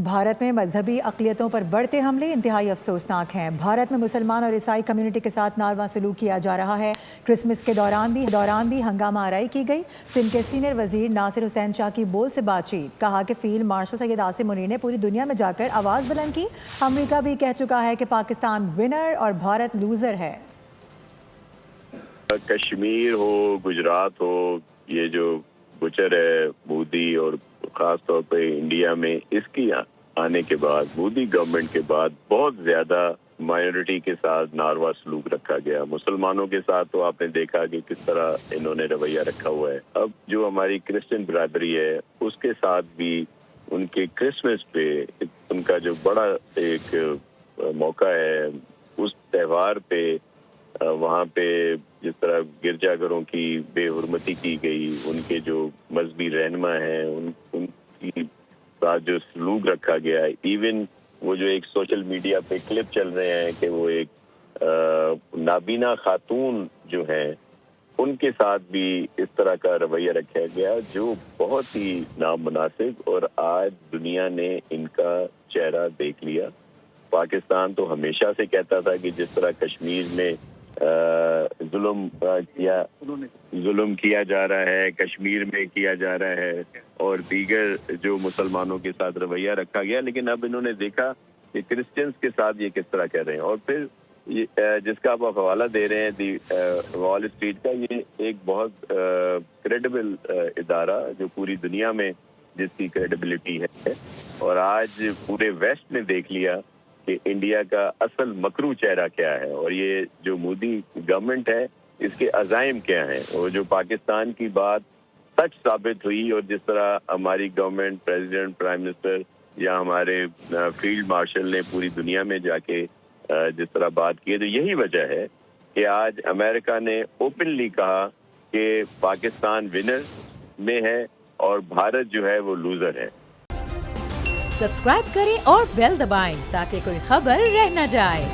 بھارت میں مذہبی اقلیتوں پر بڑھتے حملے انتہائی افسوسناک ہیں۔ بھارت میں مسلمان اور عیسائی کمیونٹی کے ساتھ ناروا سلوک کیا جا رہا ہے۔ کرسمس کے دوران بھی ہنگامہ آرائی کی گئی۔ سندھ کے سینئر وزیر ناصر حسین شاہ کی بول سے بات چیت، کہا کہ فیلڈ مارشل سید عاصم منیر نے پوری دنیا میں جا کر آواز بلند کی۔ امریکہ بھی کہہ چکا ہے کہ پاکستان ونر اور بھارت لوزر ہے۔ کشمیر ہو، گجرات ہو، یہ جو بچر ہے مودی اور خاص طور پہ انڈیا میں اس کی آنے کے بعد، مودی گورنمنٹ کے بعد بہت زیادہ مائنورٹی کے ساتھ ناروا سلوک رکھا گیا۔ مسلمانوں کے ساتھ تو آپ نے دیکھا کہ کس طرح انہوں نے رویہ رکھا ہوا ہے۔ اب جو ہماری کرسچن برادری ہے اس کے ساتھ بھی ان کے کرسمس پہ ان کا جو بڑا ایک موقع ہے، اس تہوار پہ وہاں پہ جس طرح گرجا گھروں کی بے حرمتی کی گئی، ان کے جو مذہبی رہنما ہیں ان کی ساتھ جو سلوک رکھا گیا ہے، ایون وہ جو ایک سوشل میڈیا پہ کلپ چل رہے ہیں کہ وہ ایک نابینا خاتون جو ہیں ان کے ساتھ بھی اس طرح کا رویہ رکھا گیا جو بہت ہی نامناسب، اور آج دنیا نے ان کا چہرہ دیکھ لیا۔ پاکستان تو ہمیشہ سے کہتا تھا کہ جس طرح کشمیر میں ظلم کیا جا رہا ہے، کشمیر میں کیا جا رہا ہے، اور دیگر جو مسلمانوں کے ساتھ رویہ رکھا گیا، لیکن اب انہوں نے دیکھا کہ کرسچنز کے ساتھ یہ کس طرح کر رہے ہیں۔ اور پھر جس کا آپ حوالہ دے رہے ہیں وال اسٹریٹ کا، یہ ایک بہت کریڈیبل ادارہ جو پوری دنیا میں جس کی کریڈیبلٹی ہے، اور آج پورے ویسٹ نے دیکھ لیا کہ انڈیا کا اصل مکرو چہرہ کیا ہے، اور یہ جو مودی گورنمنٹ ہے اس کے عزائم کیا ہیں، اور جو پاکستان کی بات سچ ثابت ہوئی، اور جس طرح ہماری گورنمنٹ، پریزیڈنٹ، پرائم منسٹر یا ہمارے فیلڈ مارشل نے پوری دنیا میں جا کے جس طرح بات کی ہے، تو یہی وجہ ہے کہ آج امریکہ نے اوپنلی کہا کہ پاکستان ونر میں ہے اور بھارت جو ہے وہ لوزر ہے۔ سبسکرائب کریں اور بیل دبائیں تاکہ کوئی خبر رہ نہ جائے۔